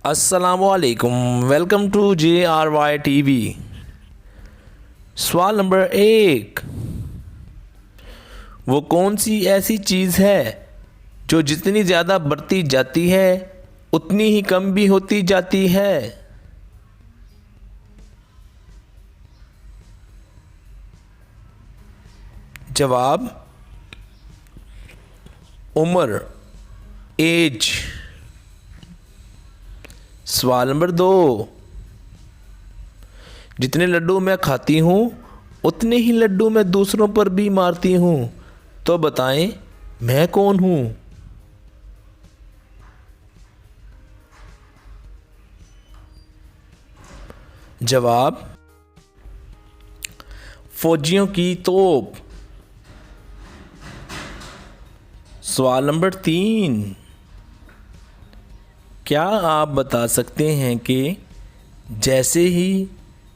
अस्सलामुअलैकुम, welcome to JRY TV। सवाल number 1, वो कौन सी ऐसी चीज़ है जो जितनी ज़्यादा बढ़ती जाती है उतनी ही कम भी होती जाती है? जवाब उम्र, एज। सवाल नंबर 2, जितने लड्डू मैं खाती हूँ उतने ही लड्डू मैं दूसरों पर भी मारती हूँ, तो बताएं मैं कौन हूँ? जवाब फौजियों की तोप। सवाल नंबर 3, क्या आप बता सकते हैं कि जैसे ही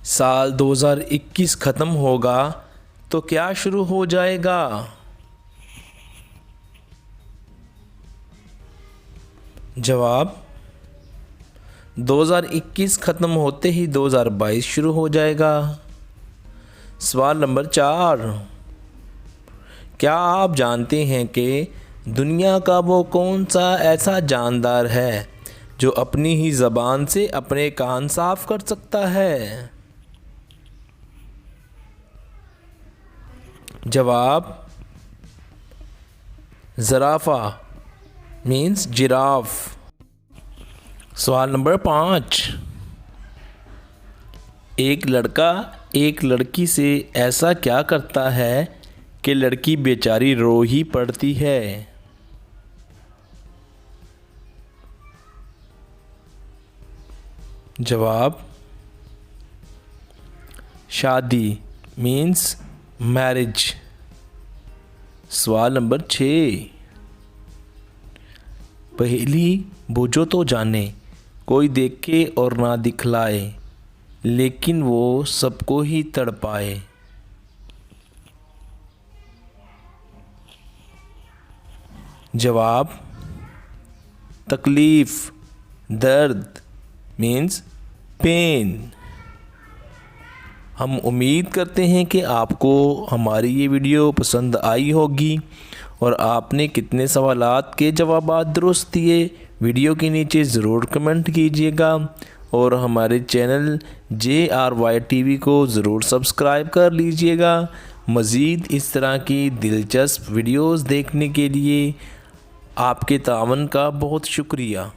साल 2021 ख़त्म होगा तो क्या शुरू हो जाएगा? जवाब 2021 ख़त्म होते ही 2022 शुरू हो जाएगा। सवाल नंबर 4, क्या आप जानते हैं कि दुनिया का वो कौन सा ऐसा जानदार है जो अपनी ही ज़बान से अपने कान साफ कर सकता है? जवाब ज़राफ़ा मीन्स जिराफ। सवाल नंबर 5, एक लड़का एक लड़की से ऐसा क्या करता है कि लड़की बेचारी रो ही पड़ती है? जवाब शादी मीन्स मैरिज। सवाल नंबर 6, पहेली बूझो तो जाने, कोई देखे और ना दिखलाए, लेकिन वो सबको ही तड़पाए। जवाब तकलीफ़, दर्द मीन्स पेन। हम उम्मीद करते हैं कि आपको हमारी ये वीडियो पसंद आई होगी और आपने कितने सवालात के जवाबात दुरुस्त दिए, वीडियो के नीचे ज़रूर कमेंट कीजिएगा और हमारे चैनल JRY TV को ज़रूर सब्सक्राइब कर लीजिएगा। मज़ीद इस तरह की दिलचस्प वीडियोज़ देखने के लिए आपके तावन का बहुत शुक्रिया।